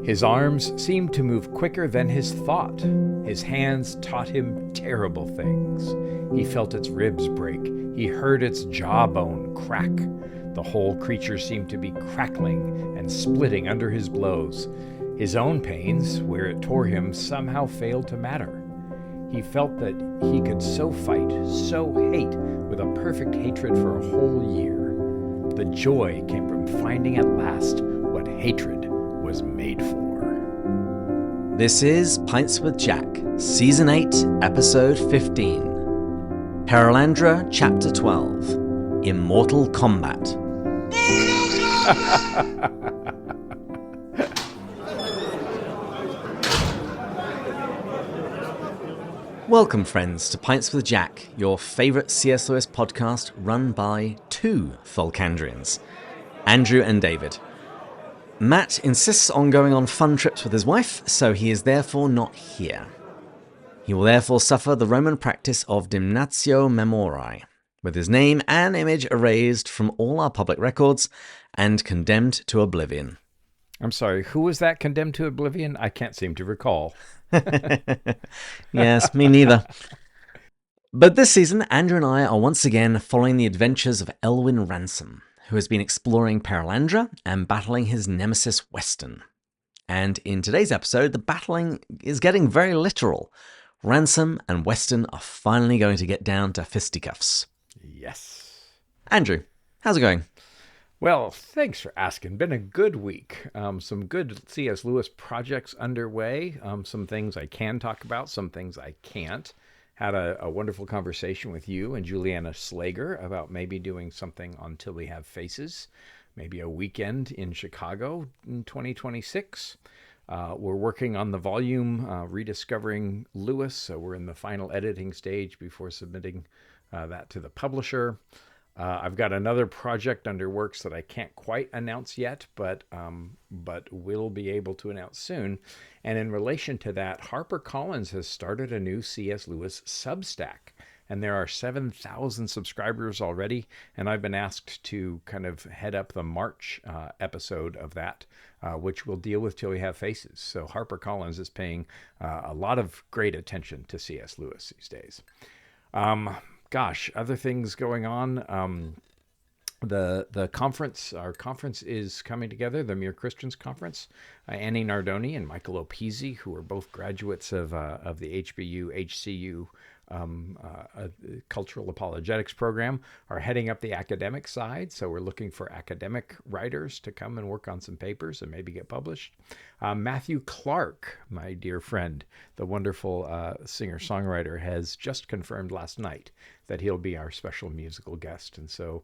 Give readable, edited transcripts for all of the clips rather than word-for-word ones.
His arms seemed to move quicker than his thought. His hands taught him terrible things. He felt its ribs break. He heard its jawbone crack. The whole creature seemed to be crackling and splitting under his blows. His own pains, where it tore him, somehow failed to matter. He felt that he could so fight, so hate, with a perfect hatred for a whole year. The joy came from finding at last what hatred was made for. This is Pints with Jack, Season 8, Episode 15. Perelandra, Chapter 12. Immortal Kombat. Welcome, friends, to Pints with Jack, your favourite C.S. Lewis podcast run by two Tholcandrians, Andrew and David. Matt insists on going on fun trips with his wife, so he is therefore not here. He will therefore suffer the Roman practice of damnatio memoriae, with his name and image erased from all our public records and condemned to oblivion. I'm sorry, who was that condemned to oblivion? I can't seem to recall. Yes, me neither. But this season, Andrew and I are once again following the adventures of Elwyn Ransom, who has been exploring Perelandra and battling his nemesis Weston. And in today's episode, the battling is getting very literal. Ransom and Weston are finally going to get down to fisticuffs. Yes. Andrew, how's it going? Well, thanks for asking. Been a good week. Some good C.S. Lewis projects underway. Some things I can talk about, some things I can't. Had a wonderful conversation with you and Juliana Slager about maybe doing something Until We Have Faces, maybe a weekend in Chicago in 2026. We're working on the volume, Rediscovering Lewis, so we're in the final editing stage before submitting that to the publisher. I've got another project under works that I can't quite announce yet, but will be able to announce soon. And in relation to that, HarperCollins has started a new C.S. Lewis Substack, and there are 7,000 subscribers already. And I've been asked to kind of head up the March episode of that, which will deal with Till We Have Faces. So HarperCollins is paying a lot of great attention to C.S. Lewis these days. Gosh, other things going on. The conference, our conference is coming together, the Mere Christians Conference. Annie Nardoni and Michael O'Peasy, who are both graduates of the HCU Cultural Apologetics program, are heading up the academic side. So we're looking for academic writers to come and work on some papers and maybe get published. Matthew Clark, my dear friend, the wonderful singer-songwriter, has just confirmed last night that he'll be our special musical guest. And so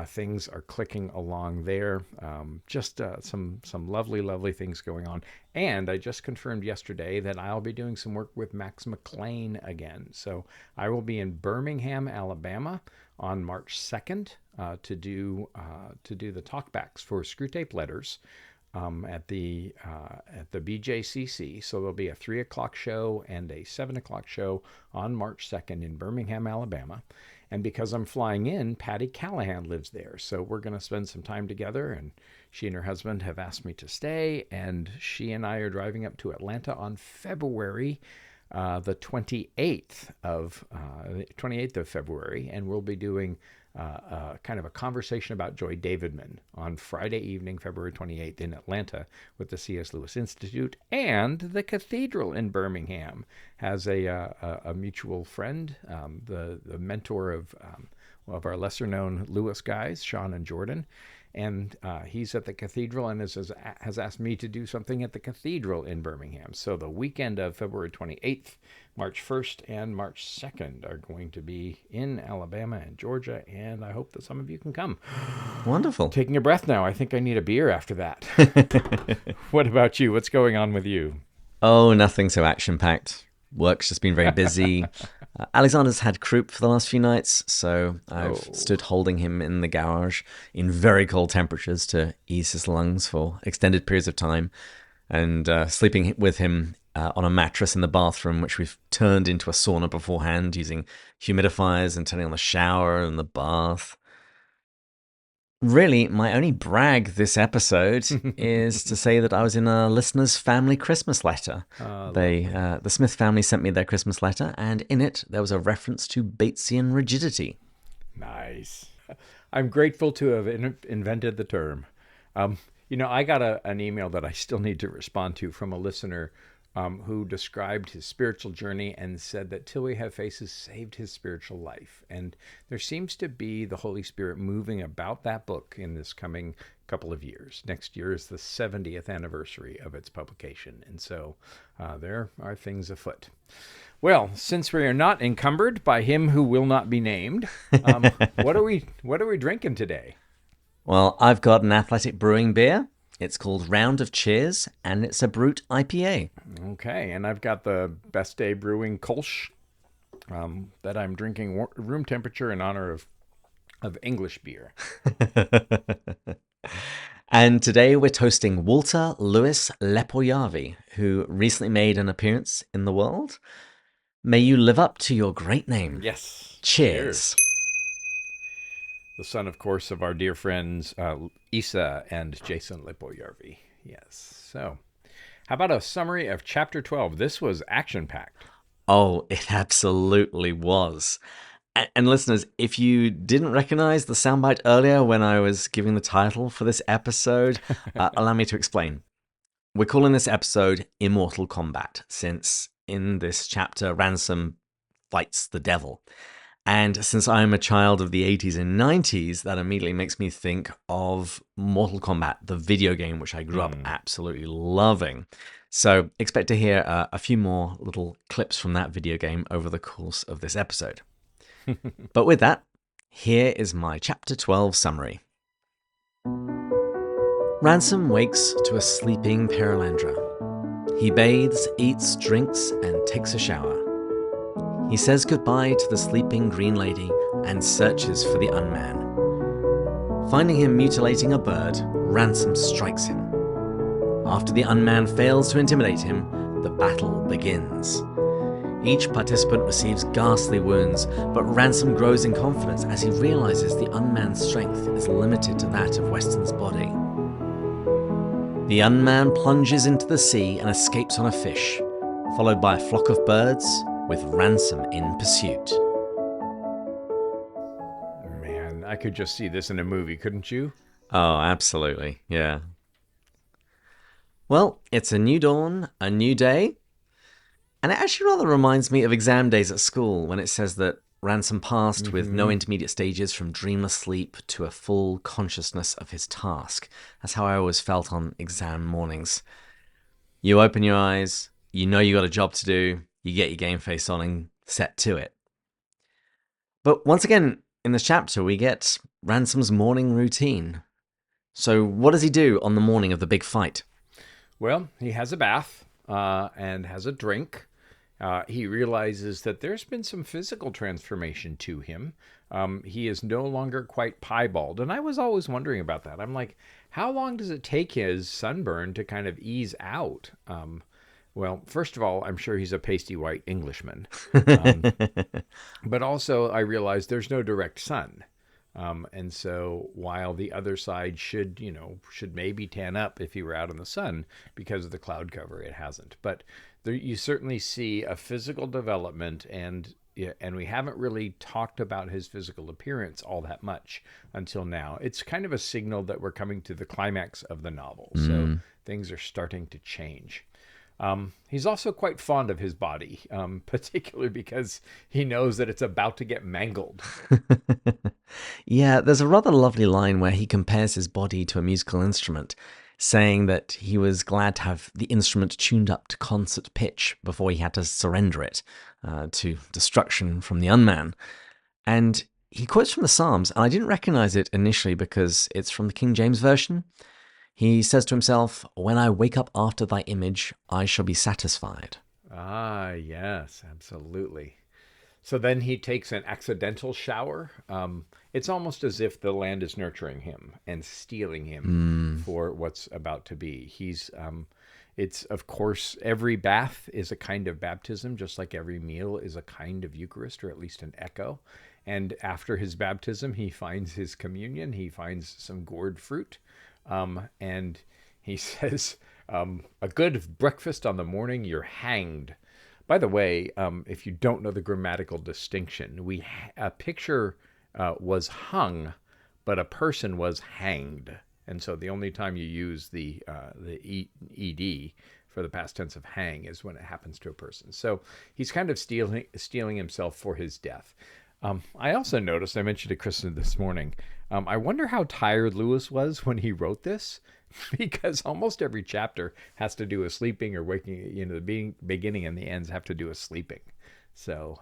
things are clicking along there. Just some lovely, lovely things going on. And I just confirmed yesterday that I'll be doing some work with Max McLean again. So I will be in Birmingham, Alabama on March 2nd to do the talkbacks for Screwtape Letters at the BJCC. So there'll be a 3 o'clock show and a 7 o'clock show on March 2nd in Birmingham, Alabama. And because I'm flying in, Patty Callahan lives there. So we're going to spend some time together. And she and her husband have asked me to stay. And she and I are driving up to Atlanta on February the 28th of February. And we'll be doing kind of a conversation about Joy Davidman on Friday evening, February 28th in Atlanta with the C.S. Lewis Institute. And the Cathedral in Birmingham has a mutual friend, the mentor of our lesser-known Lewis guys, Sean and Jordan. And he's at the Cathedral and has asked me to do something at the Cathedral in Birmingham. So the weekend of February 28th, March 1st, and March 2nd are going to be in Alabama and Georgia, and I hope that some of you can come. Wonderful. Taking a breath now. I think I need a beer after that. What about you? What's going on with you? Oh, nothing so action-packed. Work's just been very busy. Alexander's had croup for the last few nights, so I've stood holding him in the garage in very cold temperatures to ease his lungs for extended periods of time, and sleeping with him on a mattress in the bathroom, which we've turned into a sauna beforehand using humidifiers and turning on the shower and the bath. Really, my only brag this episode is to say that I was in a listener's family Christmas letter. Lovely. The Smith family sent me their Christmas letter, and in it there was a reference to Batesian rigidity. Nice. I'm grateful to have invented the term. Um, I got an email that I still need to respond to from a listener who described his spiritual journey and said that Till We Have Faces saved his spiritual life. And there seems to be the Holy Spirit moving about that book in this coming couple of years. Next year is the 70th anniversary of its publication. And so there are things afoot. Well, since we are not encumbered by him who will not be named, what are we drinking today? Well, I've got an Athletic Brewing beer. It's called Round of Cheers, and it's a Brut IPA. Okay, and I've got the Best Day Brewing Kolsch that I'm drinking room temperature in honor of English beer. And today we're toasting Walter Louis Lepoyavi, who recently made an appearance in the world. May you live up to your great name. Yes. Cheers. The son, of course, of our dear friends Isa and Jason Lepoyarvi. Yes. So, how about a summary of Chapter 12? This was action-packed. Oh, it absolutely was. And listeners, if you didn't recognize the soundbite earlier when I was giving the title for this episode, allow me to explain. We're calling this episode Immortal Kombat, since in this chapter, Ransom fights the devil. And since I'm a child of the 80s and 90s, that immediately makes me think of Mortal Kombat, the video game, which I grew up absolutely loving. So expect to hear a few more little clips from that video game over the course of this episode. But with that, here is my Chapter 12 summary. Ransom wakes to a sleeping Perelandra. He bathes, eats, drinks, and takes a shower. He says goodbye to the sleeping green lady and searches for the unman. Finding him mutilating a bird, Ransom strikes him. After the unman fails to intimidate him, the battle begins. Each participant receives ghastly wounds, but Ransom grows in confidence as he realizes the unman's strength is limited to that of Weston's body. The unman plunges into the sea and escapes on a fish, followed by a flock of birds, with Ransom in pursuit. Man, I could just see this in a movie, couldn't you? Oh, absolutely, yeah. Well, it's a new dawn, a new day, and it actually rather reminds me of exam days at school when it says that Ransom passed with no intermediate stages from dreamless sleep to a full consciousness of his task. That's how I always felt on exam mornings. You open your eyes, you know you got a job to do, you get your game face on and set to it. But once again, in this chapter, we get Ransom's morning routine. So what does he do on the morning of the big fight? Well, he has a bath and has a drink. He realizes that there's been some physical transformation to him. He is no longer quite piebald. And I was always wondering about that. I'm like, how long does it take his sunburn to kind of ease out? Well, first of all, I'm sure he's a pasty white Englishman. But also, I realized there's no direct sun. And so while the other side should maybe tan up if he were out in the sun because of the cloud cover, it hasn't. But there, you certainly see a physical development, and we haven't really talked about his physical appearance all that much until now. It's kind of a signal that we're coming to the climax of the novel. So things are starting to change. He's also quite fond of his body, particularly because he knows that it's about to get mangled. Yeah, there's a rather lovely line where he compares his body to a musical instrument, saying that he was glad to have the instrument tuned up to concert pitch before he had to surrender it to destruction from the unman. And he quotes from the Psalms, and I didn't recognize it initially because it's from the King James Version. He says to himself, "When I wake up after thy image, I shall be satisfied." Ah, yes, absolutely. So then he takes an accidental shower. It's almost as if the land is nurturing him and stealing him for what's about to be. It's, of course, every bath is a kind of baptism, just like every meal is a kind of Eucharist, or at least an echo. And after his baptism, he finds his communion. He finds some gourd fruit. And he says, a good breakfast on the morning, you're hanged. By the way, if you don't know the grammatical distinction, a picture was hung, but a person was hanged. And so the only time you use the ed for the past tense of hang is when it happens to a person. So he's kind of stealing himself for his death. I also noticed, I mentioned to Kristen this morning, I wonder how tired Lewis was when he wrote this, because almost every chapter has to do with sleeping or waking. The beginning and the ends have to do with sleeping. So,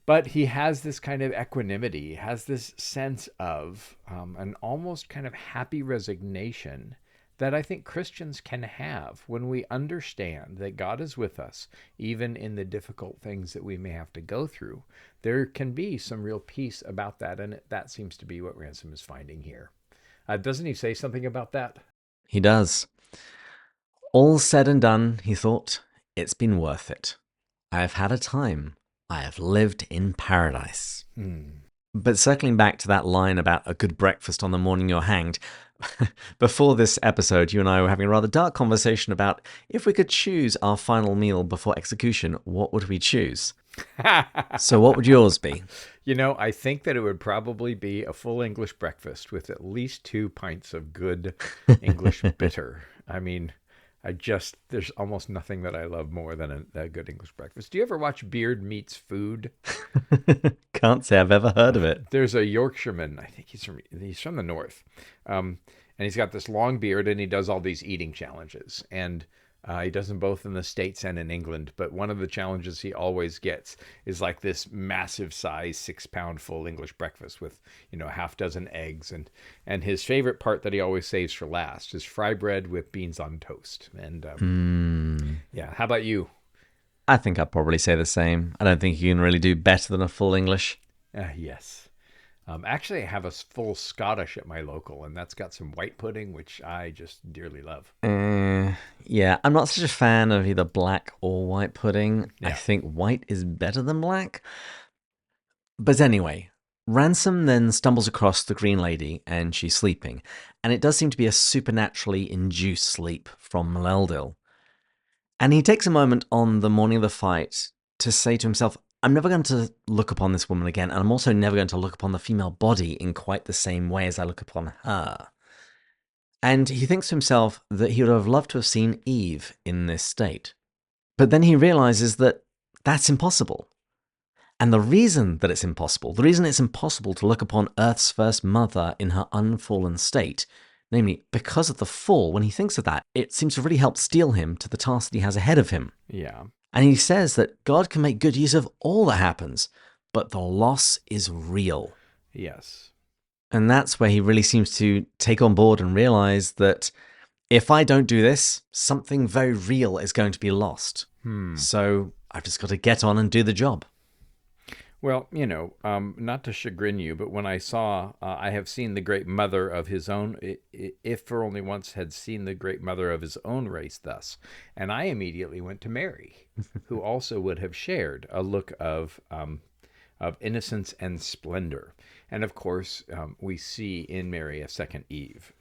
but he has this kind of equanimity, he has this sense of an almost kind of happy resignation that I think Christians can have when we understand that God is with us, even in the difficult things that we may have to go through. There can be some real peace about that, and that seems to be what Ransom is finding here. Doesn't he say something about that? He does. All said and done, he thought, it's been worth it. I have had a time. I have lived in paradise. But circling back to that line about a good breakfast on the morning you're hanged, before this episode, you and I were having a rather dark conversation about if we could choose our final meal before execution, what would we choose? So what would yours be? I think that it would probably be a full English breakfast with at least 2 pints of good English bitter. I mean, there's almost nothing that I love more than a good English breakfast. Do you ever watch Beard Meets Food? Can't say I've ever heard of it. There's a Yorkshireman, I think he's from the north, and he's got this long beard, and he does all these eating challenges, and he does them both in the States and in England. But one of the challenges he always gets is like this massive size 6-pound full English breakfast with, a half dozen eggs. And his favorite part that he always saves for last is fry bread with beans on toast. And yeah, how about you? I think I'd probably say the same. I don't think you can really do better than a full English. Yes. Actually, I have a full Scottish at my local, and that's got some white pudding, which I just dearly love. Yeah, I'm not such a fan of either black or white pudding. Yeah. I think white is better than black. But anyway, Ransom then stumbles across the Green Lady, and she's sleeping. And it does seem to be a supernaturally induced sleep from Maleldil. And he takes a moment on the morning of the fight to say to himself, I'm never going to look upon this woman again, and I'm also never going to look upon the female body in quite the same way as I look upon her. And he thinks to himself that he would have loved to have seen Eve in this state. But then he realizes that that's impossible. And the reason that it's impossible to look upon Earth's first mother in her unfallen state, namely because of the fall, when he thinks of that, it seems to really help steel him to the task that he has ahead of him. Yeah. And he says that God can make good use of all that happens, but the loss is real. Yes. And that's where he really seems to take on board and realize that if I don't do this, something very real is going to be lost. So I've just got to get on and do the job. Well, not to chagrin you, but when I saw, I have seen the great mother of his own, if for only once had seen the great mother of his own race thus. And I immediately went to Mary, who also would have shared a look of innocence and splendor. And of course, we see in Mary a second Eve,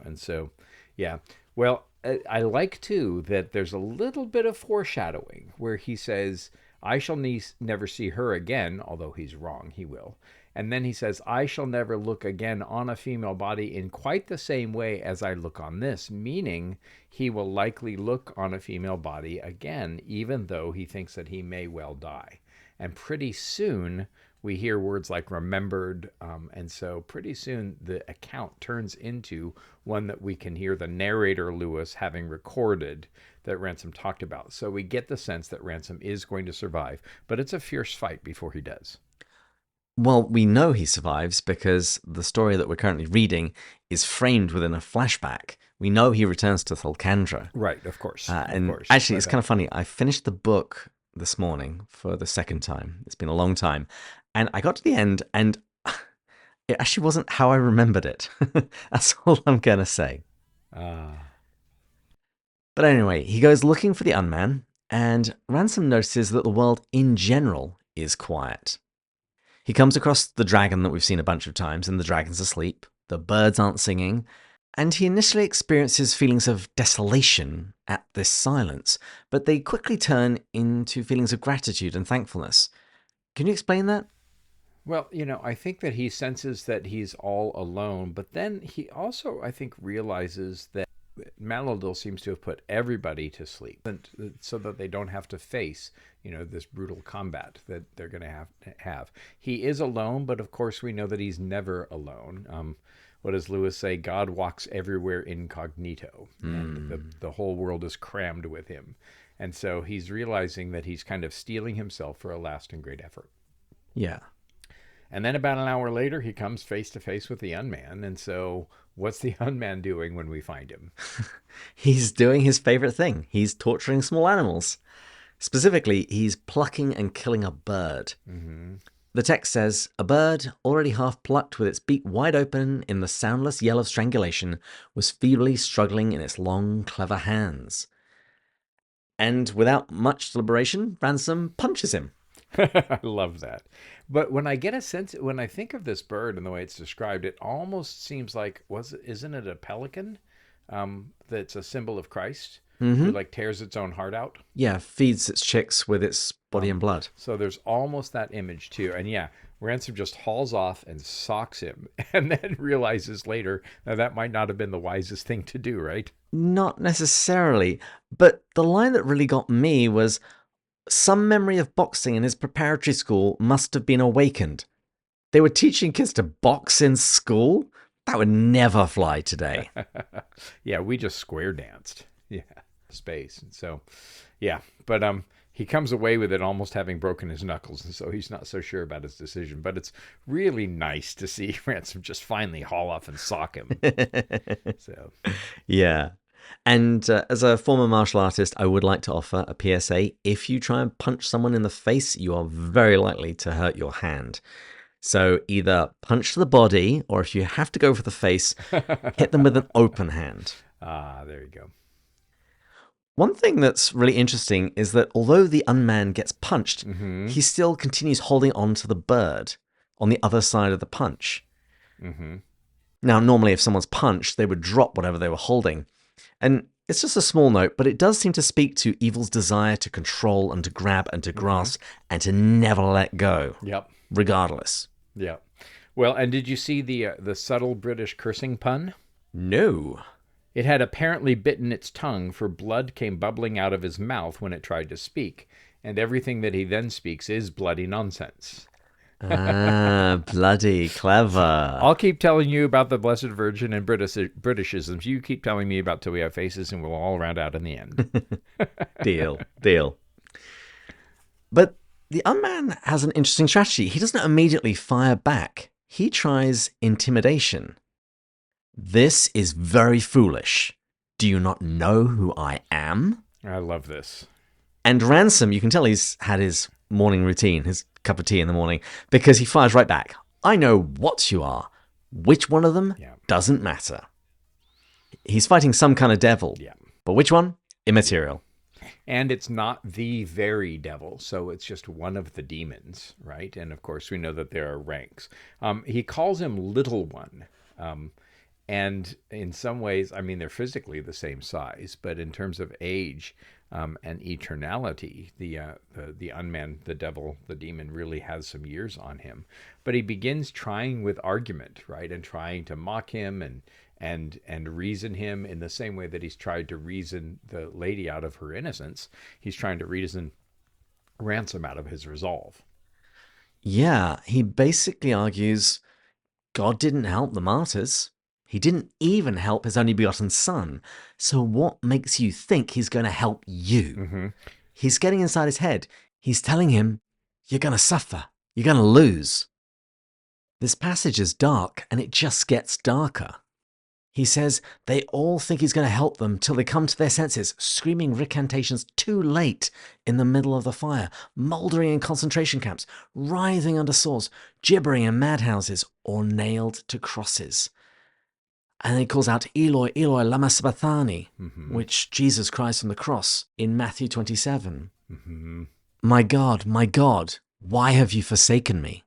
and so, yeah. Well, I like too that there's a little bit of foreshadowing where he says, I shall never see her again, although he's wrong, he will. And then he says, I shall never look again on a female body in quite the same way as I look on this, meaning he will likely look on a female body again, even though he thinks that he may well die. And pretty soon we hear words like remembered, and so pretty soon the account turns into one that we can hear the narrator Lewis having recorded that Ransom talked about. So we get the sense that Ransom is going to survive, but it's a fierce fight before he does. Well, we know he survives because the story that we're currently reading is framed within a flashback. We know he returns to Thalcandra. Right, of course. Actually, it's kind of funny. I finished the book this morning for the second time. It's been a long time. And I got to the end, and it actually wasn't how I remembered it. That's all I'm going to say. But anyway, he goes looking for the unman, and Ransom notices that the world in general is quiet. He comes across the dragon that we've seen a bunch of times, and the dragon's asleep. The birds aren't singing. And he initially experiences feelings of desolation at this silence, but they quickly turn into feelings of gratitude and thankfulness. Can you explain that? Well, I think that he senses that he's all alone, but then he also, I think, realizes that Maladil seems to have put everybody to sleep, and so that they don't have to face, this brutal combat that they're going to have. He is alone, but of course we know that he's never alone. What does Lewis say? God walks everywhere incognito, and the whole world is crammed with him. And so he's realizing that he's kind of steeling himself for a last and great effort. Yeah. And then about an hour later, he comes face to face with the Unman. And so what's the Unman doing when we find him? He's doing his favorite thing. He's torturing small animals. Specifically, he's plucking and killing a bird. Mm-hmm. The text says, a bird, already half plucked with its beak wide open in the soundless yell of strangulation, was feebly struggling in its long, clever hands. And without much deliberation, Ransom punches him. I love that. But when I get a sense, when I think of this bird and the way it's described, it almost seems like, isn't it a pelican that's a symbol of Christ, who like tears its own heart out? Yeah, feeds its chicks with its body and blood. So there's almost that image too. And yeah, Ransom just hauls off and socks him, and then realizes later that might not have been the wisest thing to do, right? Not necessarily. But the line that really got me was, some memory of boxing in his preparatory school must have been awakened. They were teaching kids to box in school? That would never fly today. Yeah, we just square danced. Yeah, space. And so, yeah, but he comes away with it almost having broken his knuckles, and so he's not so sure about his decision. But it's really nice to see Ransom just finally haul off and sock him. So, yeah. And as a former martial artist, I would like to offer a PSA. If you try and punch someone in the face, you are very likely to hurt your hand. So either punch to the body, or if you have to go for the face, hit them with an open hand. Ah, there you go. One thing that's really interesting is that although the Unman gets punched, he still continues holding on to the bird on the other side of the punch. Mm-hmm. Now, normally if someone's punched, they would drop whatever they were holding. And it's just a small note, but it does seem to speak to evil's desire to control and to grab and to grasp and to never let go. Yep. Regardless. Yeah. Well, and did you see the subtle British cursing pun? No. It had apparently bitten its tongue, for blood came bubbling out of his mouth when it tried to speak, and everything that he then speaks is bloody nonsense. Ah, bloody clever. I'll keep telling you about the Blessed Virgin and Britishisms. You keep telling me about Till We Have Faces, and we'll all round out in the end. Deal. But the Unman has an interesting strategy. He doesn't immediately fire back. He tries intimidation. This is very foolish. Do you not know who I am? I love this. And Ransom, you can tell he's had his morning routine, his cup of tea in the morning, because he fires right back. I know what you are. Which one of them doesn't matter. He's fighting some kind of devil. Yeah. But which one? Immaterial. And it's not the very devil, so it's just one of the demons, right? And of course, we know that there are ranks. He calls him Little One. And in some ways, I mean, they're physically the same size, but in terms of age and eternality, the Unman, the devil, the demon, really has some years on him. But he begins trying with argument, right, and trying to mock him and reason him in the same way that he's tried to reason the lady out of her innocence. He's trying to reason Ransom out of his resolve. Yeah, he basically argues God didn't help the martyrs. He didn't even help his only begotten son. So what makes you think he's going to help you? Mm-hmm. He's getting inside his head. He's telling him, you're going to suffer. You're going to lose. This passage is dark, and it just gets darker. He says they all think he's going to help them till they come to their senses, screaming recantations too late in the middle of the fire, mouldering in concentration camps, writhing under saws, gibbering in madhouses, or nailed to crosses. And then he calls out, Eloi, Eloi, lama sabachthani, which Jesus cries from the cross in Matthew 27. Mm-hmm. My God, why have you forsaken me?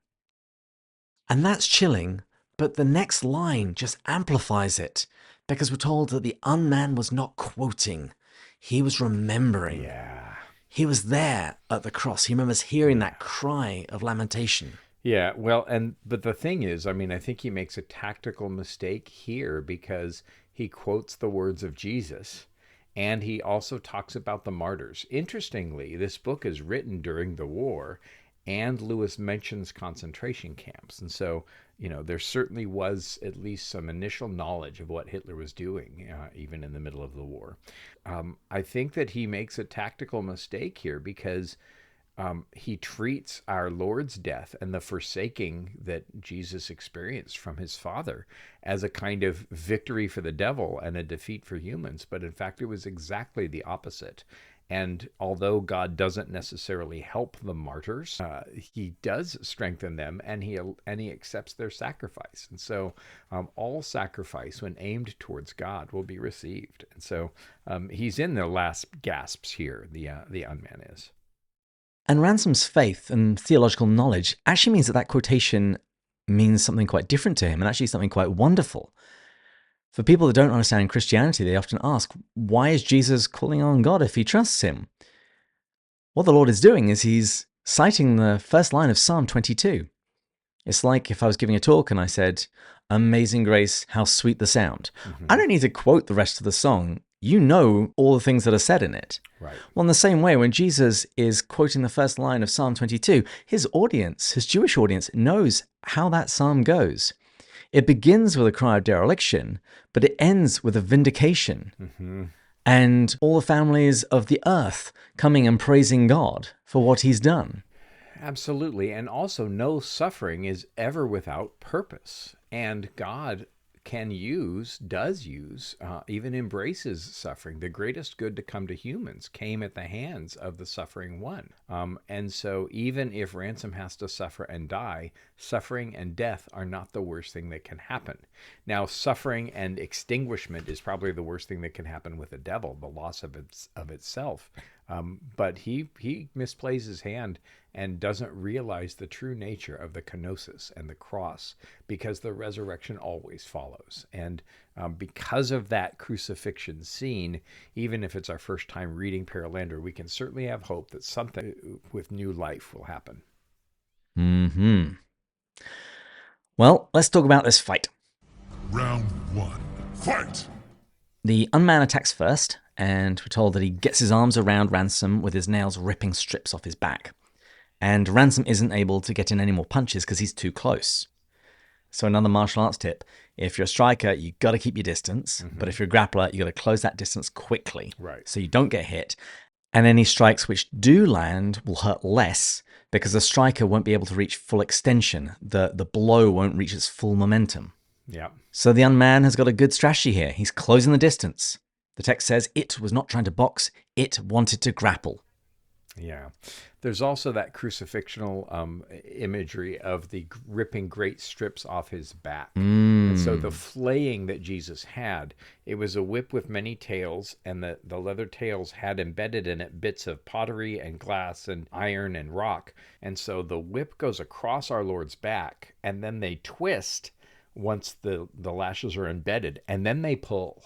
And that's chilling, but the next line just amplifies it, because we're told that the unman was not quoting, he was remembering. Yeah. He was there at the cross. He remembers hearing that cry of lamentation. Yeah, well, but the thing is, I mean, I think he makes a tactical mistake here because he quotes the words of Jesus and he also talks about the martyrs. Interestingly, this book is written during the war and Lewis mentions concentration camps. And so, there certainly was at least some initial knowledge of what Hitler was doing, even in the middle of the war. I think that he makes a tactical mistake here because he treats our Lord's death and the forsaking that Jesus experienced from his Father as a kind of victory for the devil and a defeat for humans. But in fact, it was exactly the opposite. And although God doesn't necessarily help the martyrs, he does strengthen them, and he accepts their sacrifice. And so, all sacrifice, when aimed towards God, will be received. And so, he's in their last gasps here. The unman is. And Ransom's faith and theological knowledge actually means that quotation means something quite different to him, and actually something quite wonderful. For people that don't understand Christianity, they often ask, why is Jesus calling on God if he trusts him? What the Lord is doing is he's citing the first line of Psalm 22. It's like if I was giving a talk and I said, "Amazing grace, how sweet the sound." Mm-hmm. I don't need to quote the rest of the song. You know all the things that are said in it. Right. Well, in the same way, when Jesus is quoting the first line of Psalm 22, his audience, his Jewish audience, knows how that psalm goes. It begins with a cry of dereliction, but it ends with a vindication. Mm-hmm. And all the families of the earth coming and praising God for what he's done. Absolutely. And also, no suffering is ever without purpose. And God does use, even embraces suffering. The greatest good to come to humans came at the hands of the suffering one. And so even if Ransom has to suffer and die, suffering and death are not the worst thing that can happen. Now, suffering and extinguishment is probably the worst thing that can happen with the devil, the loss of itself. But he misplays his hand and doesn't realize the true nature of the kenosis and the cross, because the resurrection always follows. And because of that crucifixion scene, even if it's our first time reading Perelandra, we can certainly have hope that something with new life will happen. Mm-hmm. Well, let's talk about this fight. Round 1. Fight! The unman attacks first, and we're told that he gets his arms around Ransom with his nails ripping strips off his back. And Ransom isn't able to get in any more punches because he's too close. So another martial arts tip, if you're a striker, you got to keep your distance. Mm-hmm. But if you're a grappler, you got to close that distance quickly. Right. So you don't get hit. And any strikes which do land will hurt less because the striker won't be able to reach full extension. The blow won't reach its full momentum. Yeah. So the unman has got a good strategy here. He's closing the distance. The text says it was not trying to box, it wanted to grapple. Yeah. There's also that crucifixional imagery of the ripping great strips off his back. And so the flaying that Jesus had, it was a whip with many tails, and the leather tails had embedded in it bits of pottery and glass and iron and rock. And so the whip goes across our Lord's back, and then they twist once the lashes are embedded, and then they pull.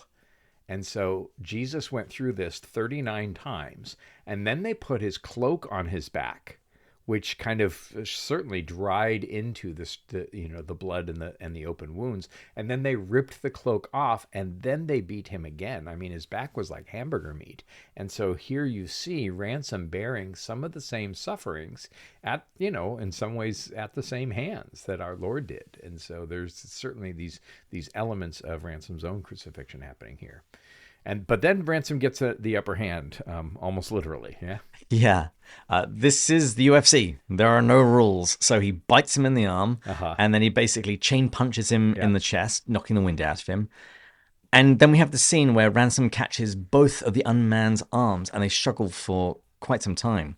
And so Jesus went through this 39 times, and then they put his cloak on his back, which kind of certainly dried into the blood and the open wounds. And then they ripped the cloak off, and then they beat him again. I mean, his back was like hamburger meat. And so here you see Ransom bearing some of the same sufferings in some ways at the same hands that our Lord did. And so there's certainly these elements of Ransom's own crucifixion happening here. But then Ransom gets the upper hand, almost literally. Yeah. Yeah. This is the UFC. There are no rules. So he bites him in the arm, and then he basically chain punches him in the chest, knocking the wind out of him. And then we have the scene where Ransom catches both of the unman's arms, and they struggle for quite some time.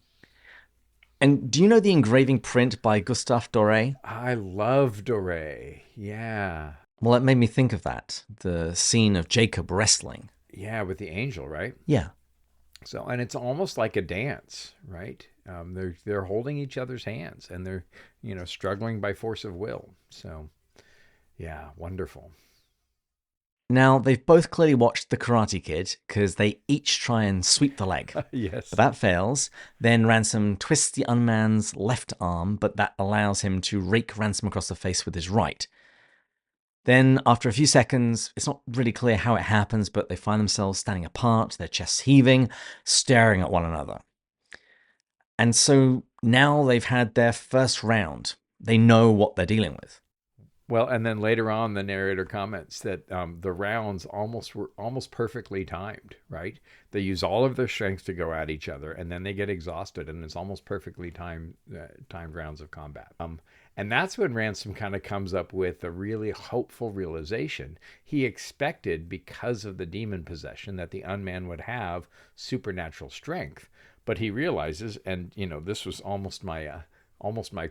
And do you know the engraving print by Gustave Doré? I love Doré. Yeah. Well, it made me think of that. The scene of Jacob wrestling. Yeah, with the angel, right? Yeah. So, and it's almost like a dance, right? They're holding each other's hands, and they're struggling by force of will. So yeah, wonderful. Now, they've both clearly watched The Karate Kid because they each try and sweep the leg. Yes. But that fails. Then Ransom twists the unman's left arm, but that allows him to rake Ransom across the face with his right. Then, after a few seconds, it's not really clear how it happens, but they find themselves standing apart, their chests heaving, staring at one another. And so now they've had their first round. They know what they're dealing with. Well, and then later on, the narrator comments that the rounds were almost perfectly timed, right? They use all of their strength to go at each other, and then they get exhausted, and it's almost perfectly timed rounds of combat. And that's when Ransom kind of comes up with a really hopeful realization. He expected, because of the demon possession, that the unman would have supernatural strength, but he realizes, and this was almost my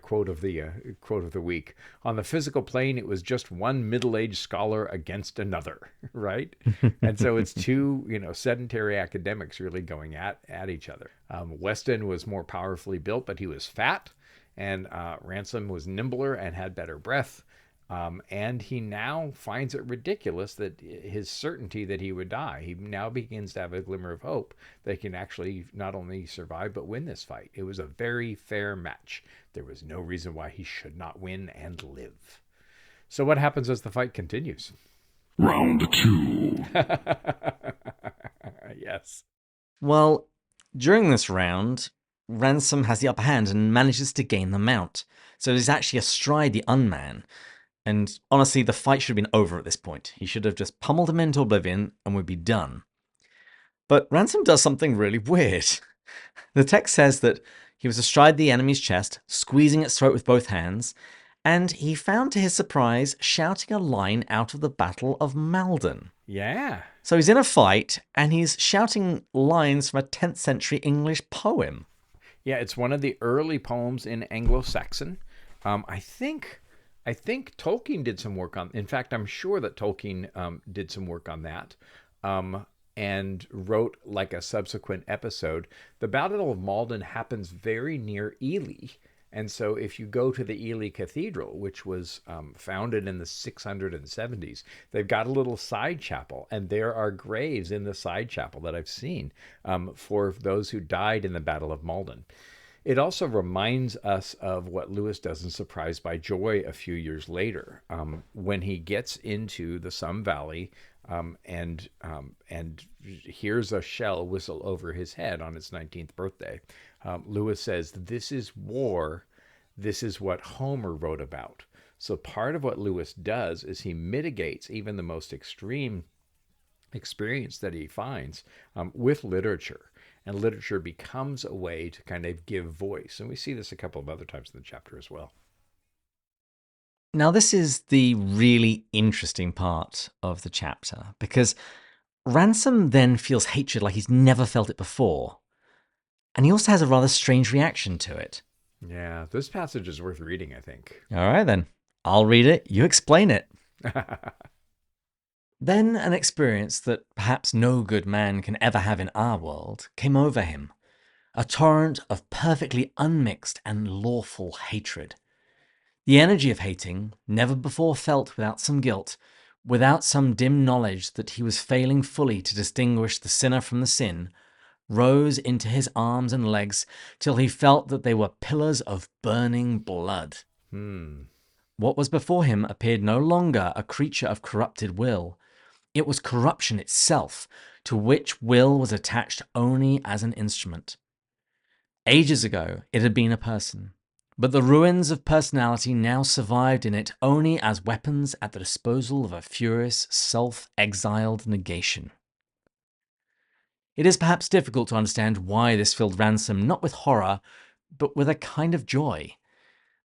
quote of the week. On the physical plane, it was just one middle-aged scholar against another, right? And so it's two, sedentary academics really going at each other. Weston was more powerfully built, but he was fat, and Ransom was nimbler and had better breath. And he now finds it ridiculous that his certainty that he would die. He now begins to have a glimmer of hope that he can actually not only survive but win this fight. It was a very fair match. There was no reason why he should not win and live. So what happens as the fight continues? Round 2. Yes. Well, during this round, Ransom has the upper hand and manages to gain the mount. So he's actually astride the unman. And honestly, the fight should have been over at this point. He should have just pummeled him into oblivion and would be done. But Ransom does something really weird. The text says that he was astride the enemy's chest, squeezing its throat with both hands, and he found to his surprise shouting a line out of the Battle of Maldon. Yeah. So he's in a fight, and he's shouting lines from a 10th century English poem. Yeah, it's one of the early poems in Anglo-Saxon. I think Tolkien did some work on. In fact, I'm sure that Tolkien did some work on that, and wrote like a subsequent episode. The Battle of Maldon happens very near Ely, and so if you go to the Ely Cathedral, which was founded in the 670s, they've got a little side chapel, and there are graves in the side chapel that I've seen for those who died in the Battle of Maldon. It also reminds us of what Lewis does in Surprised by Joy a few years later, when he gets into the Somme Valley and hears a shell whistle over his head on its 19th birthday. Lewis says, "This is war. This is what Homer wrote about." So part of what Lewis does is he mitigates even the most extreme experience that he finds with literature. And literature becomes a way to kind of give voice. And we see this a couple of other times in the chapter as well. Now, this is the really interesting part of the chapter, because Ransom then feels hatred like he's never felt it before. And he also has a rather strange reaction to it. Yeah, this passage is worth reading, I think. All right, then. I'll read it. You explain it. Then an experience that perhaps no good man can ever have in our world came over him. A torrent of perfectly unmixed and lawful hatred. The energy of hating, never before felt without some guilt, without some dim knowledge that he was failing fully to distinguish the sinner from the sin, rose into his arms and legs till he felt that they were pillars of burning blood. What was before him appeared no longer a creature of corrupted will. It was corruption itself, to which will was attached only as an instrument. Ages ago, it had been a person, but the ruins of personality now survived in it only as weapons at the disposal of a furious, self-exiled negation. It is perhaps difficult to understand why this filled Ransom not with horror, but with a kind of joy.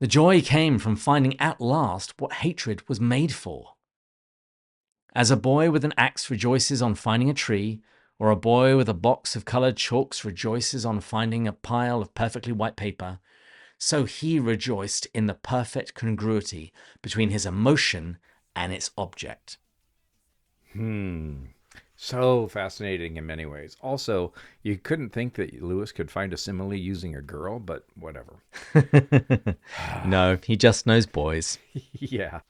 The joy came from finding at last what hatred was made for. As a boy with an axe rejoices on finding a tree, or a boy with a box of coloured chalks rejoices on finding a pile of perfectly white paper, so he rejoiced in the perfect congruity between his emotion and its object. So fascinating in many ways. Also, you couldn't think that Lewis could find a simile using a girl, but whatever. No, he just knows boys. Yeah.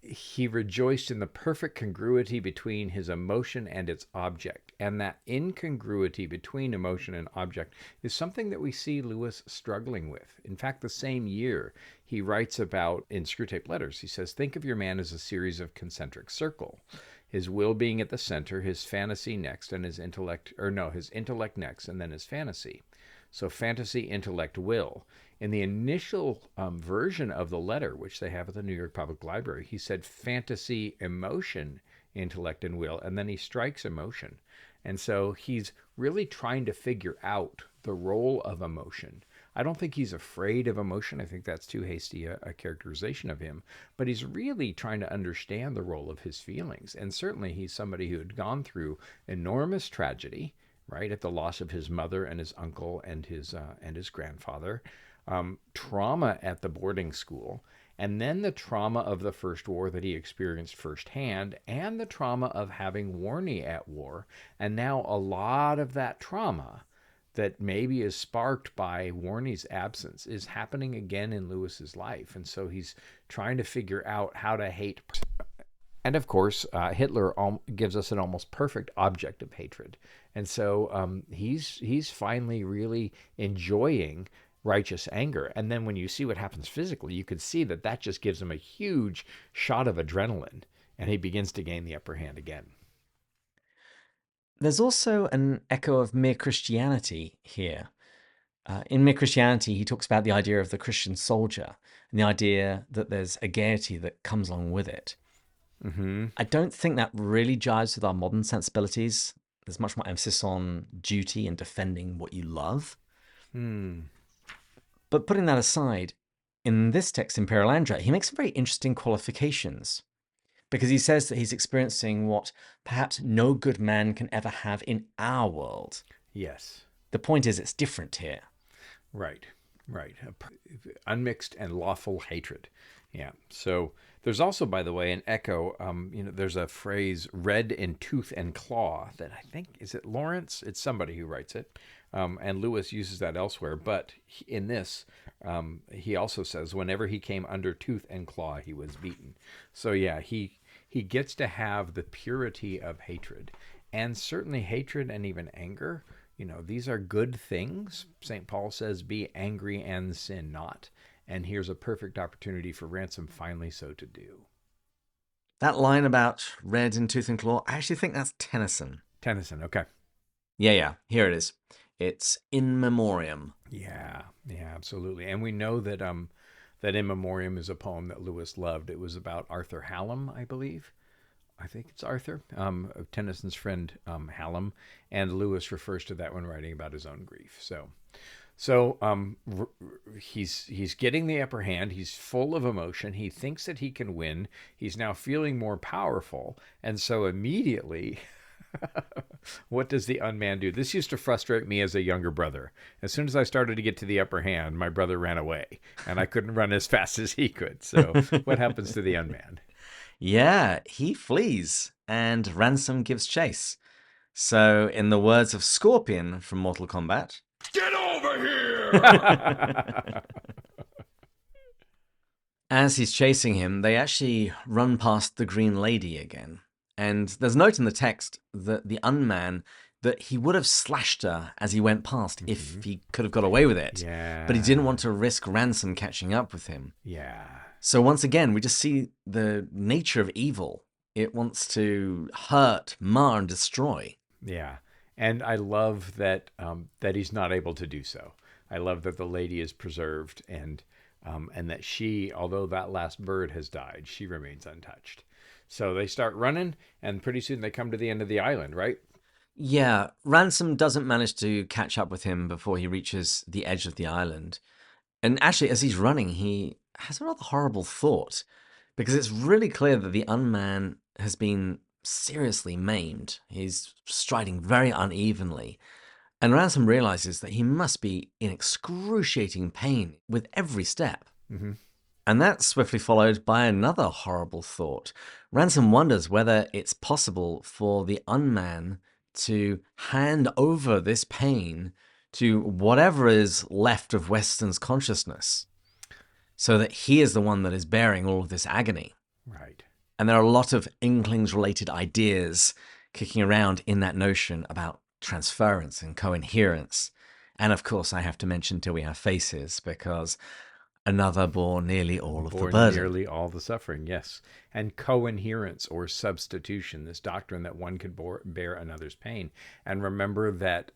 He rejoiced in the perfect congruity between his emotion and its object. And that incongruity between emotion and object is something that we see Lewis struggling with. In fact, the same year, he writes about in Screwtape Letters, he says, think of your man as a series of concentric circle. His will being at the center, his fantasy next, and his intellect, or no, his intellect next, and then his fantasy. So fantasy, intellect, will. In the initial version of the letter, which they have at the New York Public Library, he said fantasy, emotion, intellect, and will, and then he strikes emotion. And so he's really trying to figure out the role of emotion. I don't think he's afraid of emotion. I think that's too hasty a characterization of him. But he's really trying to understand the role of his feelings. And certainly he's somebody who had gone through enormous tragedy, right, at the loss of his mother and his uncle and his grandfather, trauma at the boarding school, and then the trauma of the First War that he experienced firsthand, and the trauma of having Warney at war, and now a lot of that trauma that maybe is sparked by Warney's absence is happening again in Lewis's life, and so he's trying to figure out how to hate. And of course, Hitler gives us an almost perfect object of hatred, and so he's finally really enjoying righteous anger. And then when you see what happens physically, you could see that that just gives him a huge shot of adrenaline, and he begins to gain the upper hand again. There's also an echo of Mere Christianity here. In Mere Christianity, he talks about the idea of the Christian soldier and the idea that there's a gaiety that comes along with it. Mm-hmm. I don't think that really jives with our modern sensibilities. There's much more emphasis on duty and defending what you love. But putting that aside, in this text in Perelandra, he makes some very interesting qualifications, because he says that he's experiencing what perhaps no good man can ever have in our world. Yes. The point is, it's different here. Right. Unmixed and lawful hatred. Yeah. So there's also, by the way, an echo. There's a phrase "red in tooth and claw" that I think, is it Lawrence? It's somebody who writes it, and Lewis uses that elsewhere. But in this, he also says, "Whenever he came under tooth and claw, he was beaten." So yeah, he gets to have the purity of hatred, and certainly hatred and even anger. These are good things. St. Paul says, "Be angry and sin not." And here's a perfect opportunity for Ransom finally so to do. That line about red in tooth and claw, I actually think that's Tennyson. Tennyson, okay. Yeah, here it is. It's In Memoriam. Yeah, absolutely. And we know that that In Memoriam is a poem that Lewis loved. It was about Arthur Hallam, I believe. I think it's Arthur, Tennyson's friend Hallam, and Lewis refers to that when writing about his own grief. So he's getting the upper hand. He's full of emotion. He thinks that he can win. He's now feeling more powerful, and so immediately, what does the unman do? This used to frustrate me as a younger brother. As soon as I started to get to the upper hand, my brother ran away, and I couldn't run as fast as he could. So what happens to the unman? Yeah, he flees, and Ransom gives chase. So, in the words of Scorpion from Mortal Kombat, Get over here! as he's chasing him, they actually run past the Green Lady again. And there's a note in the text that the unman, that he would have slashed her as he went past if he could have got away with it. Yeah. But he didn't want to risk Ransom catching up with him. Yeah. So once again, we just see the nature of evil. It wants to hurt, mar, and destroy. Yeah. And I love that that he's not able to do so. I love that the lady is preserved, and that she, although that last bird has died, she remains untouched. So they start running, and pretty soon they come to the end of the island, right? Yeah, Ransom doesn't manage to catch up with him before he reaches the edge of the island. And actually, as he's running, he has a rather horrible thought, because it's really clear that the unman has been seriously maimed. He's striding very unevenly. And Ransom realizes that he must be in excruciating pain with every step. Mm-hmm. And that's swiftly followed by another horrible thought. Ransom wonders whether it's possible for the unman to hand over this pain to whatever is left of Weston's consciousness, so that he is the one that is bearing all of this agony. Right. And there are a lot of Inklings-related ideas kicking around in that notion about transference and coherence. And of course, I have to mention Till We Have Faces, because another bore nearly all of the burden. Nearly all the suffering, yes. And coherence or substitution, this doctrine that one could bear another's pain. And remember that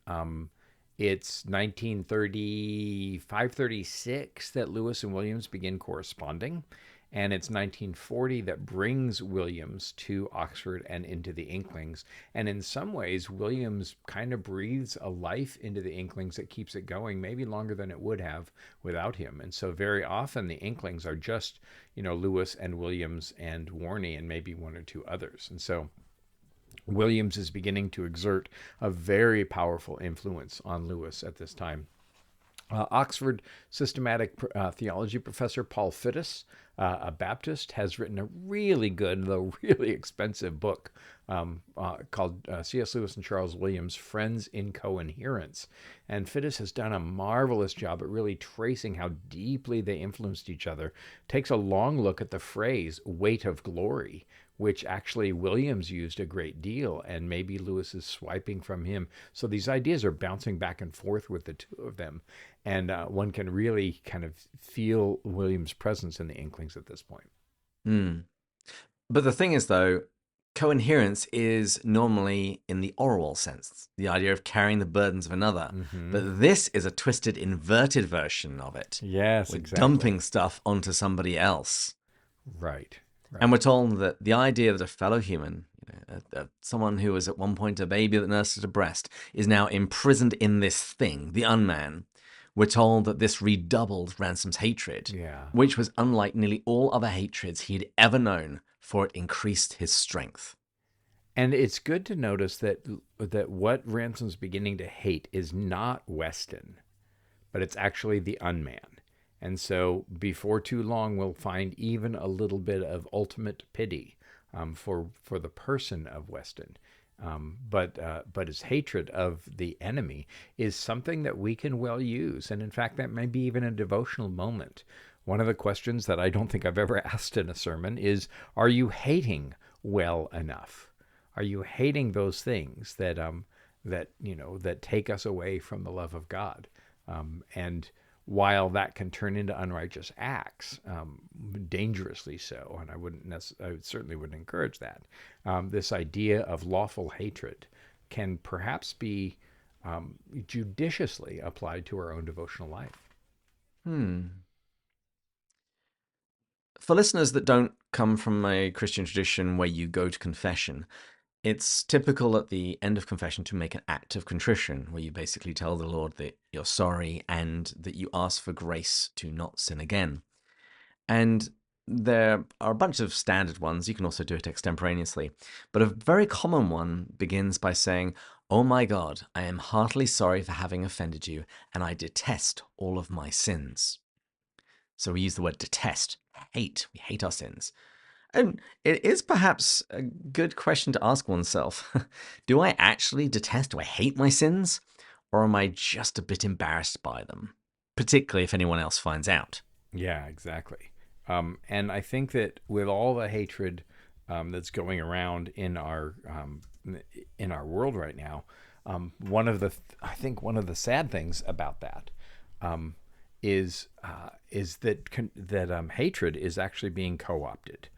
it's 1935, 36 that Lewis and Williams begin corresponding. And it's 1940 that brings Williams to Oxford and into the Inklings. And in some ways, Williams kind of breathes a life into the Inklings that keeps it going, maybe longer than it would have without him. And so very often the Inklings are just, Lewis and Williams and Warney and maybe one or two others. And so Williams is beginning to exert a very powerful influence on Lewis at this time. Oxford systematic theology professor Paul Fittis, a Baptist, has written a really good, though really expensive book called C.S. Lewis and Charles Williams, Friends in Coherence. And Fittis has done a marvelous job at really tracing how deeply they influenced each other. Takes a long look at the phrase weight of glory, which actually Williams used a great deal, and maybe Lewis is swiping from him. So these ideas are bouncing back and forth with the two of them, and one can really kind of feel Williams' presence in the Inklings at this point. But the thing is, though, coherence is normally in the oral sense, the idea of carrying the burdens of another. But this is a twisted, inverted version of it. Yes, We're exactly. dumping stuff onto somebody else. Right. And we're told that the idea that a fellow human, someone who was at one point a baby that nursed at a breast, is now imprisoned in this thing, the unman. We're told that this redoubled Ransom's hatred, which was unlike nearly all other hatreds he had ever known, for it increased his strength. And it's good to notice that what Ransom's beginning to hate is not Weston, but it's actually the unman. And so before too long, we'll find even a little bit of ultimate pity for the person of Weston. But his hatred of the enemy is something that we can well use. And in fact, that may be even a devotional moment. One of the questions that I don't think I've ever asked in a sermon is, are you hating well enough? Are you hating those things that take us away from the love of God? And while that can turn into unrighteous acts, dangerously so, and I certainly wouldn't encourage that. This idea of lawful hatred can perhaps be judiciously applied to our own devotional life. For listeners that don't come from a Christian tradition where you go to confession, it's typical at the end of confession to make an act of contrition, where you basically tell the Lord that you're sorry and that you ask for grace to not sin again. And there are a bunch of standard ones. You can also do it extemporaneously. But a very common one begins by saying, "Oh my God, I am heartily sorry for having offended you, and I detest all of my sins." So we use the word detest, hate. We hate our sins. And it is perhaps a good question to ask oneself. Do I actually detest, do I hate my sins? Or am I just a bit embarrassed by them? Particularly if anyone else finds out. Yeah, exactly. And I think that with all the hatred that's going around in our world right now, one of the sad things about that is that hatred is actually being co-opted.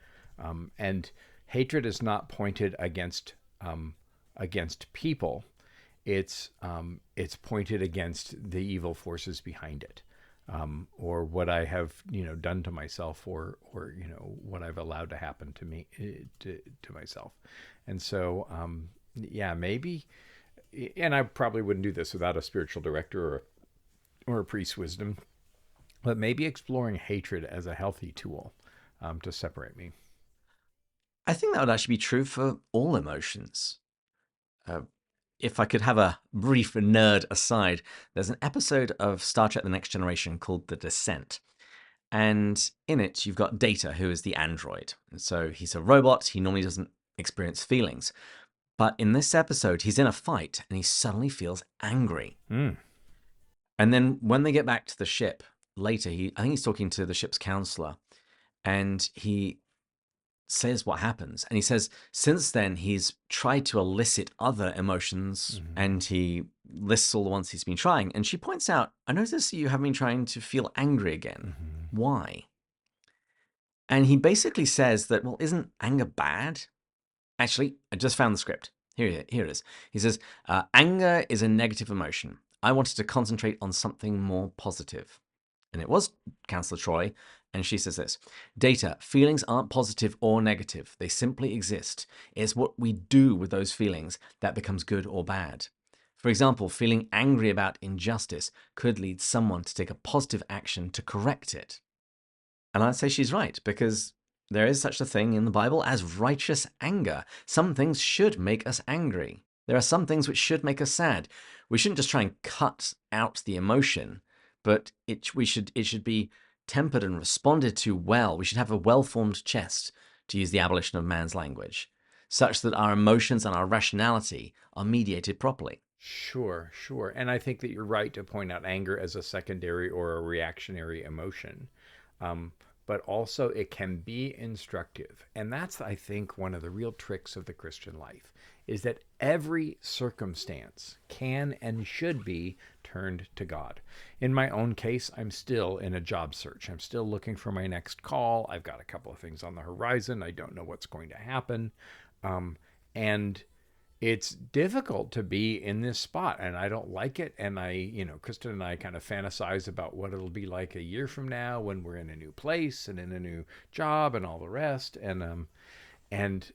And hatred is not pointed against people. It's pointed against the evil forces behind it, or what I have done to myself, or what I've allowed to happen to me, to myself. And so maybe, and I probably wouldn't do this without a spiritual director or a priest's wisdom, but maybe exploring hatred as a healthy tool to separate me. I think that would actually be true for all emotions. If I could have a brief nerd aside, there's an episode of Star Trek The Next Generation called The Descent. And in it, you've got Data, who is the android. And so he's a robot. He normally doesn't experience feelings. But in this episode, he's in a fight and he suddenly feels angry. Mm. And then when they get back to the ship later, I think he's talking to the ship's counselor, and he says what happens. And he says since then, he's tried to elicit other emotions, and he lists all the ones he's been trying. And she points out, I notice you have been trying to feel angry again. Why? And he basically says that, well, isn't anger bad? Actually, I just found the script. Here it is. He says, anger is a negative emotion. I wanted to concentrate on something more positive. And it was Counselor Troy. And she says this, Data, feelings aren't positive or negative. They simply exist. It's what we do with those feelings that becomes good or bad. For example, feeling angry about injustice could lead someone to take a positive action to correct it. And I'd say she's right, because there is such a thing in the Bible as righteous anger. Some things should make us angry. There are some things which should make us sad. We shouldn't just try and cut out the emotion, but it should be tempered and responded to well. We should have a well-formed chest, to use the abolition of man's language, such that our emotions and our rationality are mediated properly. Sure. And I think that you're right to point out anger as a secondary or a reactionary emotion. But also it can be instructive. And that's, I think, one of the real tricks of the Christian life, is that every circumstance can and should be turned to God. In my own case, I'm still in a job search. I'm still looking for my next call. I've got a couple of things on the horizon. I don't know what's going to happen. And it's difficult to be in this spot, and I don't like it. And Kristen and I kind of fantasize about what it'll be like a year from now when we're in a new place and in a new job and all the rest. And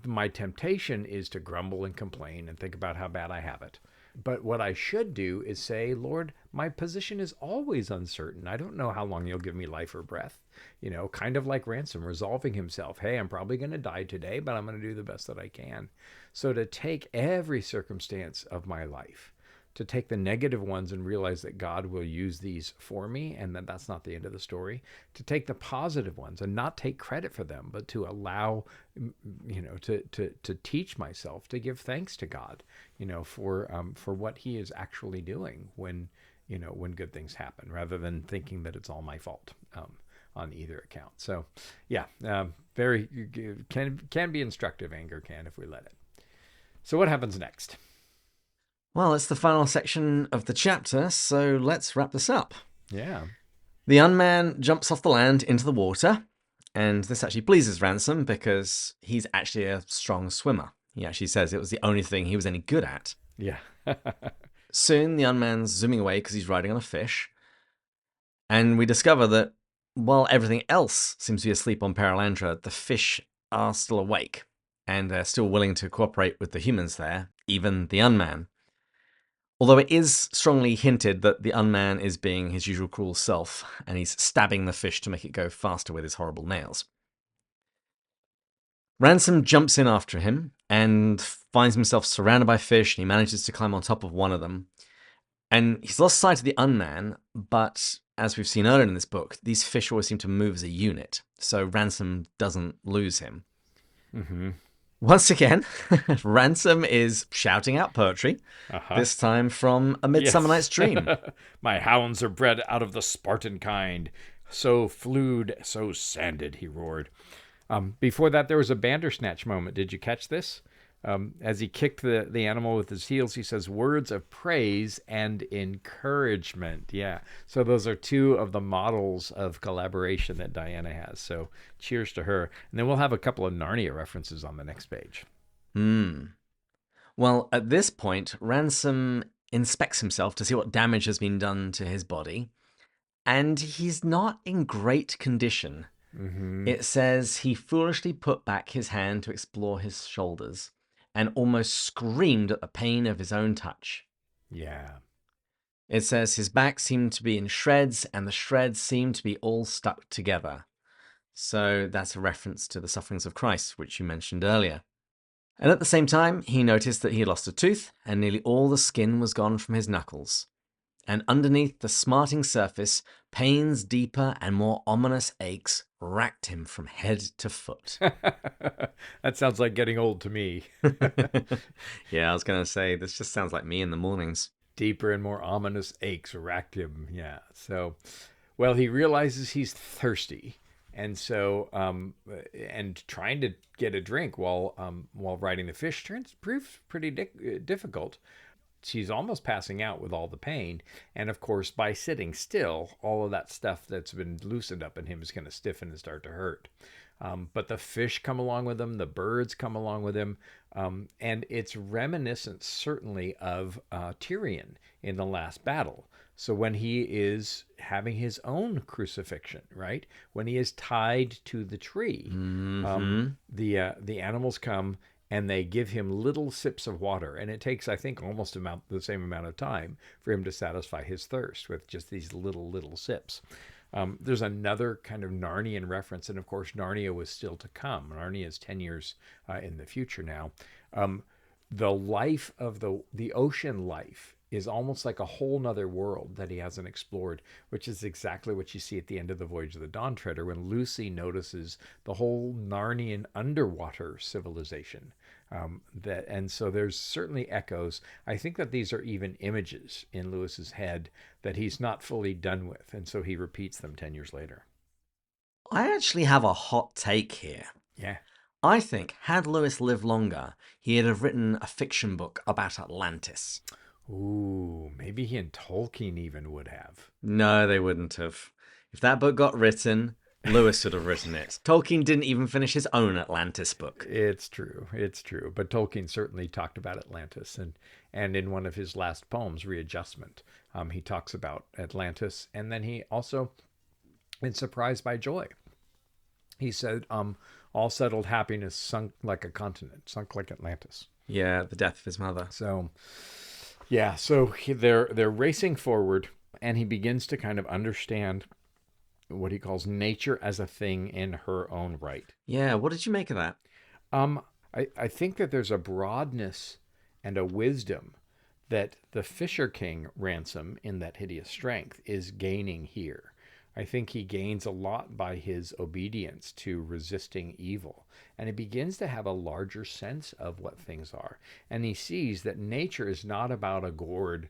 my temptation is to grumble and complain and think about how bad I have it. But what I should do is say, Lord, my position is always uncertain. I don't know how long you'll give me life or breath. Kind of like Ransom resolving himself. Hey, I'm probably going to die today, but I'm going to do the best that I can. So to take every circumstance of my life, to take the negative ones and realize that God will use these for me, and that that's not the end of the story, to take the positive ones and not take credit for them, but to allow, to teach myself to give thanks to God, for what he is actually doing when good things happen, rather than thinking that it's all my fault, on either account. So yeah, very can be instructive, anger can, if we let it. So what happens next? Well, it's the final section of the chapter, so let's wrap this up. Yeah. The unman jumps off the land into the water, and this actually pleases Ransom because he's actually a strong swimmer. He actually says it was the only thing he was any good at. Yeah. Soon, the unman's zooming away because he's riding on a fish, and we discover that while everything else seems to be asleep on Perelandra, the fish are still awake, and they're still willing to cooperate with the humans there, even the unman. Although it is strongly hinted that the unman is being his usual cruel self, and he's stabbing the fish to make it go faster with his horrible nails. Ransom jumps in after him and finds himself surrounded by fish, and he manages to climb on top of one of them. And he's lost sight of the unman, but as we've seen earlier in this book, these fish always seem to move as a unit, so Ransom doesn't lose him. Mm-hmm. Once again, Ransom is shouting out poetry, this time from A Midsummer Night's Dream. My hounds are bred out of the Spartan kind, so flued, so sanded, he roared. Before that, there was a Bandersnatch moment. Did you catch this? As he kicked the animal with his heels, he says words of praise and encouragement. Yeah. So those are two of the models of collaboration that Diana has. So cheers to her. And then we'll have a couple of Narnia references on the next page. Well, at this point, Ransom inspects himself to see what damage has been done to his body. And he's not in great condition. Mm-hmm. It says he foolishly put back his hand to explore his shoulders and almost screamed at the pain of his own touch. Yeah. It says his back seemed to be in shreds, and the shreds seemed to be all stuck together. So that's a reference to the sufferings of Christ, which you mentioned earlier. And at the same time, he noticed that he had lost a tooth, and nearly all the skin was gone from his knuckles. and underneath the smarting surface, pains deeper and more ominous aches racked him from head to foot. That sounds like getting old to me. Yeah, I was going to say, this just sounds like me in the mornings. Deeper and more ominous aches racked him. Yeah. So, well, he realizes he's thirsty. And so, and trying to get a drink while riding the fish proves pretty difficult. She's almost passing out with all the pain. And of course, by sitting still, all of that stuff that's been loosened up in him is going to stiffen and start to hurt. But the fish come along with him, the birds come along with him, and it's reminiscent certainly of Tyrion in the last battle. So when he is having his own crucifixion, right? When he is tied to the tree, the animals come and they give him little sips of water, and it takes, I think, almost the same amount of time for him to satisfy his thirst with just these little sips. There's another kind of Narnian reference, and of course, Narnia was still to come. Narnia is 10 years in the future now. The life of the ocean life is almost like a whole nother world that he hasn't explored, which is exactly what you see at the end of the Voyage of the Dawn Treader when Lucy notices the whole Narnian underwater civilization. And so there's certainly echoes. I think that these are even images in Lewis's head that he's not fully done with, and so he repeats them 10 years later. I actually have a hot take here. Yeah. I think, had Lewis lived longer, he'd have written a fiction book about Atlantis. Ooh, maybe he and Tolkien even would have. No, they wouldn't have. If that book got written, Lewis would have written it. Tolkien didn't even finish his own Atlantis book. It's true. But Tolkien certainly talked about Atlantis, and in one of his last poems, Readjustment, he talks about Atlantis, and then he also, in Surprised by Joy, he said, all settled happiness sunk like a continent, sunk like Atlantis. Yeah, the death of his mother. So, yeah, so they're racing forward, and he begins to kind of understand what he calls nature as a thing in her own right. Yeah, what did you make of that? I think that there's a broadness and a wisdom that the Fisher King Ransom, in that hideous strength, is gaining here. I think he gains a lot by his obedience to resisting evil. And he begins to have a larger sense of what things are. And he sees that nature is not about a gourd,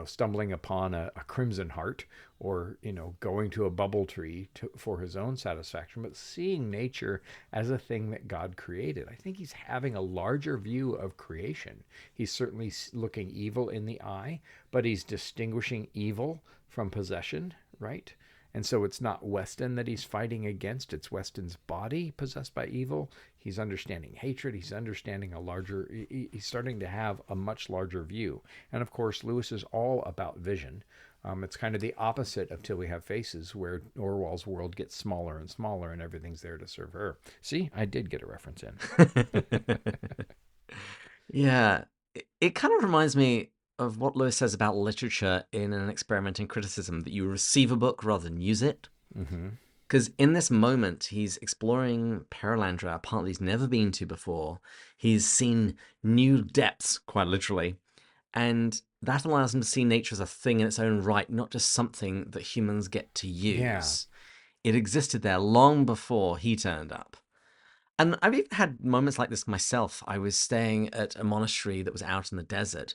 stumbling upon a crimson heart or, going to a bubble tree for his own satisfaction, but seeing nature as a thing that God created. I think he's having a larger view of creation. He's certainly looking evil in the eye, but he's distinguishing evil from possession, right? And so it's not Weston that he's fighting against. It's Weston's body possessed by evil. He's understanding hatred. He's understanding he's starting to have a much larger view. And of course, Lewis is all about vision. It's kind of the opposite of Till We Have Faces, where Orwell's world gets smaller and smaller and everything's there to serve her. See, I did get a reference in. Yeah, it kind of reminds me of what Lewis says about literature in An Experiment in Criticism, that you receive a book rather than use it. Because in this moment, he's exploring Perelandra, a part that he's never been to before. He's seen new depths, quite literally. And that allows him to see nature as a thing in its own right, not just something that humans get to use. Yeah. It existed there long before he turned up. And I've even had moments like this myself. I was staying at a monastery that was out in the desert.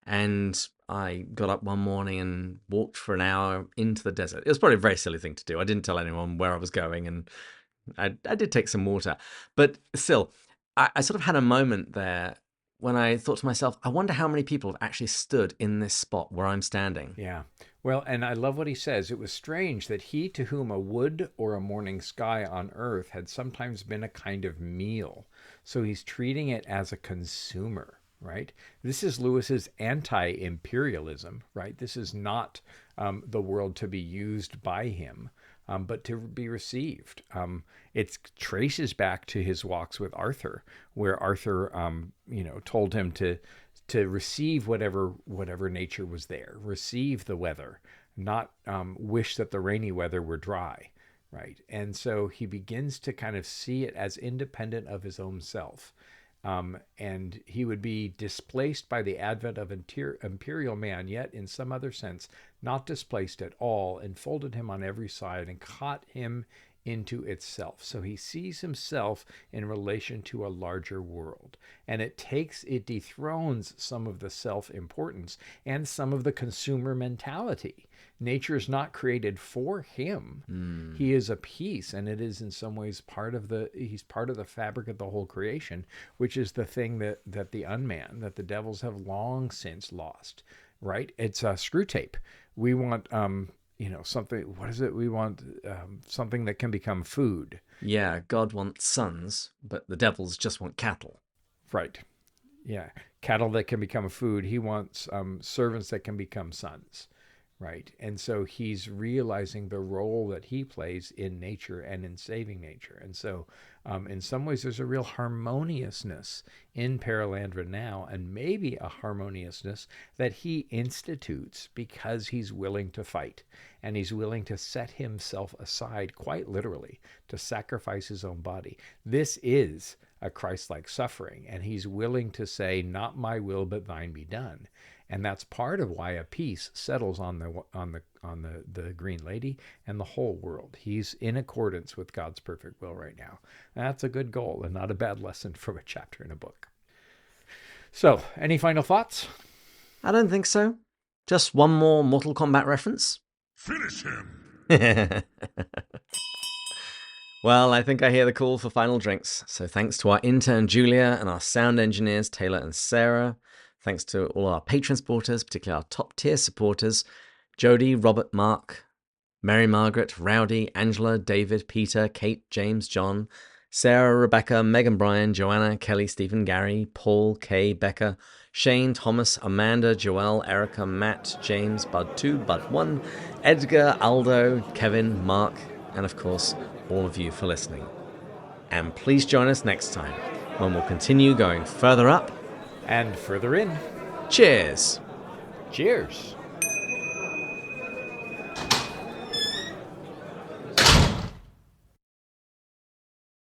And I got up one morning and walked for an hour into the desert. It was probably a very silly thing to do. I didn't tell anyone where I was going, and I did take some water. But still, I sort of had a moment there when I thought to myself, I wonder how many people have actually stood in this spot where I'm standing. Yeah. Well, and I love what he says. It was strange that he to whom a wood or a morning sky on earth had sometimes been a kind of meal. So he's treating it as a consumer. Right? This is Lewis's anti-imperialism, right? This is not the world to be used by him, but to be received. It traces back to his walks with Arthur, where Arthur, told him to receive whatever nature was there, receive the weather, not wish that the rainy weather were dry, right? And so he begins to kind of see it as independent of his own self. And he would be displaced by the advent of imperial man, yet in some other sense not displaced at all, enfolded him on every side and caught him into itself. So he sees himself in relation to a larger world, and it dethrones some of the self-importance and some of the consumer mentality. Nature is not created for him. He is a piece, and it is in some ways he's part of the fabric of the whole creation, which is the thing that the devils have long since lost, right? It's a screw tape. We want something. What is it? We want something that can become food. Yeah, God wants sons, but the devils just want cattle. Right. Yeah, cattle that can become food. He wants servants that can become sons. Right. And so he's realizing the role that he plays in nature and in saving nature. And so in some ways, there's a real harmoniousness in Perelandra now, and maybe a harmoniousness that he institutes because he's willing to fight, and he's willing to set himself aside, quite literally, to sacrifice his own body. This is a Christ-like suffering, and he's willing to say, not my will, but thine be done. And that's part of why a peace settles on the Green Lady and the whole world. He's in accordance with God's perfect will right now. And that's a good goal and not a bad lesson from a chapter in a book. So, any final thoughts? I don't think so. Just one more Mortal Kombat reference. Finish him! Well, I think I hear the call for final drinks. So thanks to our intern Julia and our sound engineers Taylor and Sarah. Thanks to all our Patreon supporters, particularly our top tier supporters, Jody, Robert, Mark, Mary Margaret, Rowdy, Angela, David, Peter, Kate, James, John, Sarah, Rebecca, Megan, Brian, Joanna, Kelly, Stephen, Gary, Paul, Kay, Becca, Shane, Thomas, Amanda, Joelle, Erica, Matt, James, Bud2, Bud1, Edgar, Aldo, Kevin, Mark, and of course, all of you for listening. And please join us next time when we'll continue going further up and further in. Cheers! Cheers!